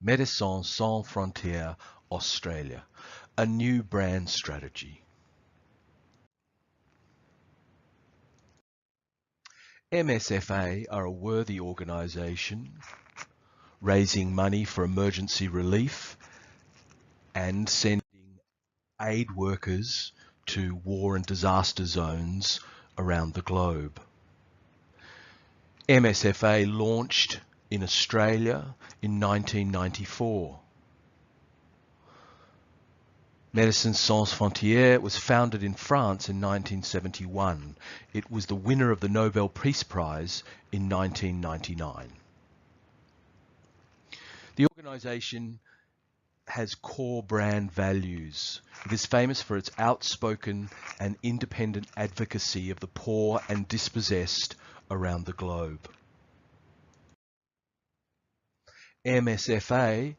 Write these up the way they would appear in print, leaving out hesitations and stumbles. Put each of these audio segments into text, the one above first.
Médecins Sans Frontières Australia, a new brand strategy. MSFA are a worthy organisation raising money for emergency relief and sending aid workers to war and disaster zones around the globe. MSFA launched in Australia in 1994. Médecins Sans Frontières was founded in France in 1971. It was the winner of the Nobel Peace Prize in 1999. The organisation has core brand values. It is famous for its outspoken and independent advocacy of the poor and dispossessed around the globe. MSFA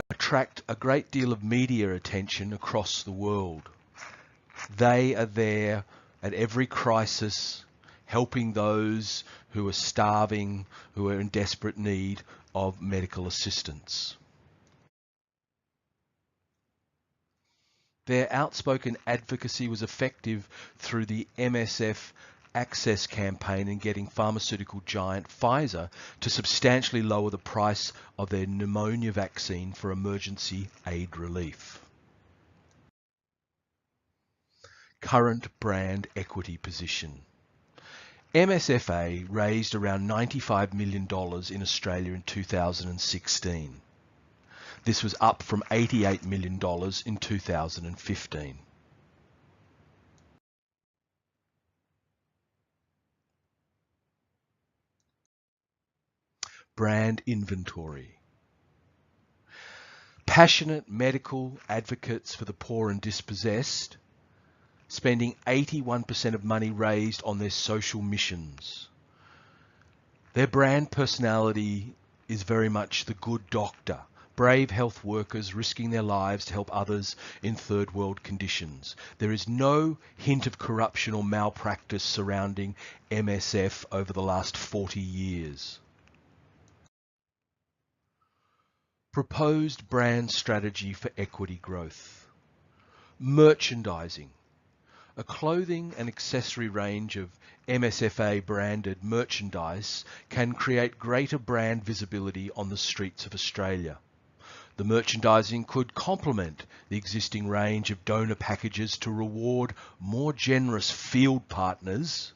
attract a great deal of media attention across the world. They are there at every crisis, helping those who are starving, who are in desperate need of medical assistance. Their outspoken advocacy was effective through the MSF Access campaign in getting pharmaceutical giant Pfizer to substantially lower the price of their pneumonia vaccine for emergency aid relief. Current brand equity position. MSFA raised around $95 million in Australia in 2016. This was up from $88 million in 2015. Brand inventory. Passionate medical advocates for the poor and dispossessed, spending 81% of money raised on their social missions. Their brand personality is very much the good doctor, brave health workers risking their lives to help others in third world conditions. There is no hint of corruption or malpractice surrounding MSF over the last 40 years. Proposed brand strategy for equity growth. Merchandising. A clothing and accessory range of MSFA branded merchandise can create greater brand visibility on the streets of Australia. The merchandising could complement the existing range of donor packages to reward more generous field partners.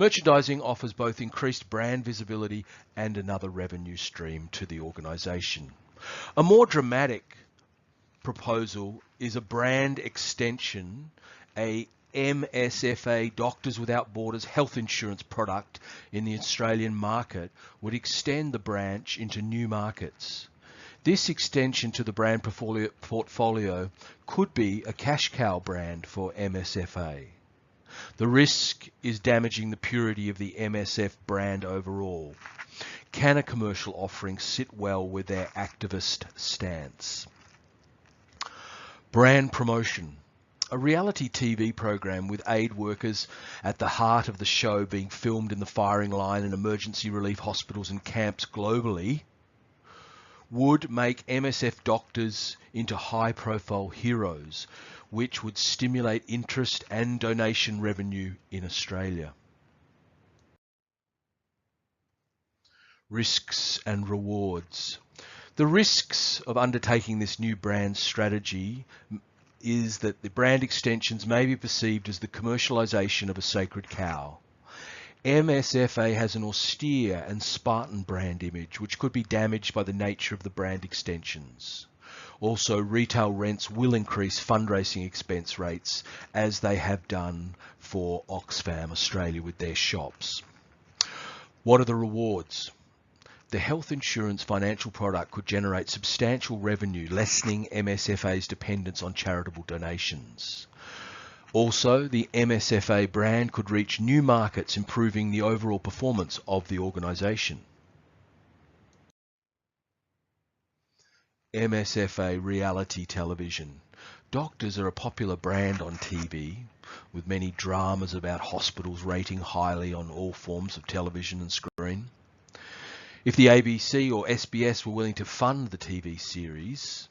Merchandising offers both increased brand visibility and another revenue stream to the organisation. A more dramatic proposal is a brand extension, a MSFA Doctors Without Borders health insurance product in the Australian market would extend the branch into new markets. This extension to the brand portfolio could be a cash cow brand for MSFA. The risk is damaging the purity of the MSF brand overall. Can a commercial offering sit well with their activist stance? Brand promotion. A reality TV program with aid workers at the heart of the show being filmed in the firing line in emergency relief hospitals and camps globally would make MSF doctors into high-profile heroes, which would stimulate interest and donation revenue in Australia. Risks and rewards. The risks of undertaking this new brand strategy is that the brand extensions may be perceived as the commercialisation of a sacred cow. MSFA has an austere and Spartan brand image, which could be damaged by the nature of the brand extensions. Also, retail rents will increase fundraising expense rates, as they have done for Oxfam Australia with their shops. What are the rewards? The health insurance financial product could generate substantial revenue, lessening MSFA's dependence on charitable donations. Also, the MSFA brand could reach new markets, improving the overall performance of the organisation. MSFA reality television. Doctors are a popular brand on TV, with many dramas about hospitals rating highly on all forms of television and screen. If the ABC or SBS were willing to fund the TV series,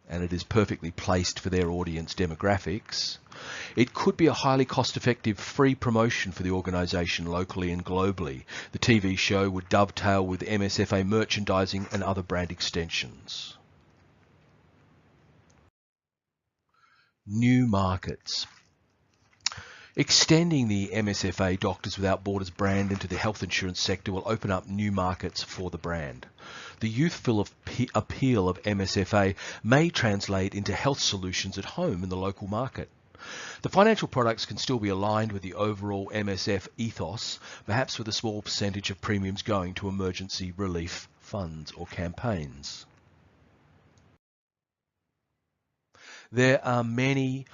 and it is perfectly placed for their audience demographics, it could be a highly cost-effective free promotion for the organisation locally and globally. The TV show would dovetail with MSFA merchandising and other brand extensions. New markets. Extending the MSFA Doctors Without Borders brand into the health insurance sector will open up new markets for the brand. The youthful appeal of MSFA may translate into health solutions at home in the local market. The financial products can still be aligned with the overall MSF ethos, perhaps with a small percentage of premiums going to emergency relief funds or campaigns. There are many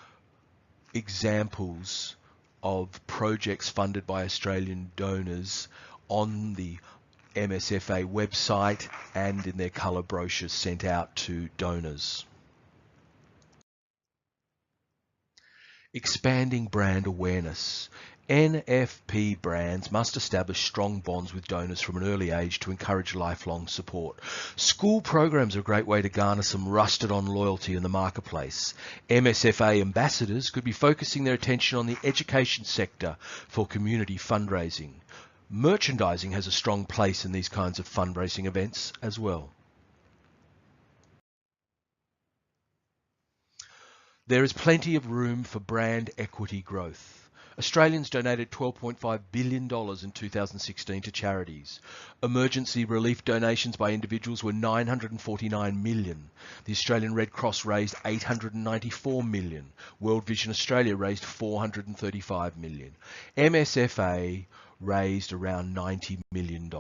examples of projects funded by Australian donors on the MSFA website and in their colour brochures sent out to donors. Expanding brand awareness. NFP brands must establish strong bonds with donors from an early age to encourage lifelong support. School programs are a great way to garner some rusted-on loyalty in the marketplace. MSFA ambassadors could be focusing their attention on the education sector for community fundraising. Merchandising has a strong place in these kinds of fundraising events as well. There is plenty of room for brand equity growth. Australians donated $12.5 billion in 2016 to charities. Emergency relief donations by individuals were $949 million. The Australian Red Cross raised $894 million. World Vision Australia raised $435 million. MSFA raised around $90 million.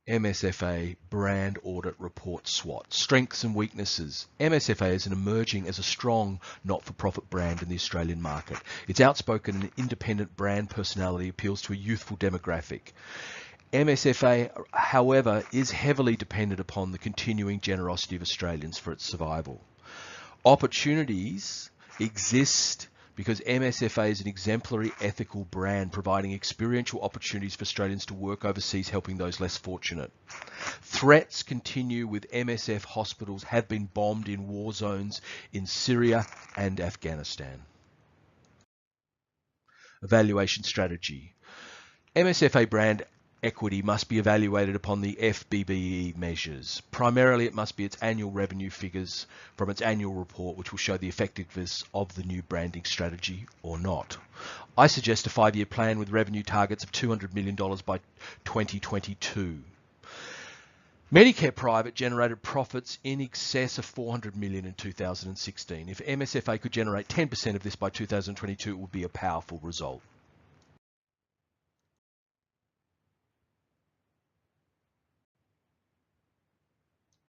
MSFA Brand Audit Report SWOT. Strengths and weaknesses. MSFA is emerging as a strong not-for-profit brand in the Australian market. Its outspoken and independent brand personality appeals to a youthful demographic. MSFA, however, is heavily dependent upon the continuing generosity of Australians for its survival. Opportunities exist because MSFA is an exemplary ethical brand providing experiential opportunities for Australians to work overseas helping those less fortunate. Threats continue with MSF hospitals have been bombed in war zones in Syria and Afghanistan. Evaluation strategy. MSFA brand equity must be evaluated upon the FBBE measures. Primarily, it must be its annual revenue figures from its annual report, which will show the effectiveness of the new branding strategy or not. I suggest a 5-year plan with revenue targets of $200 million by 2022. Medicare Private generated profits in excess of $400 million in 2016. If MSFA could generate 10% of this by 2022, it would be a powerful result.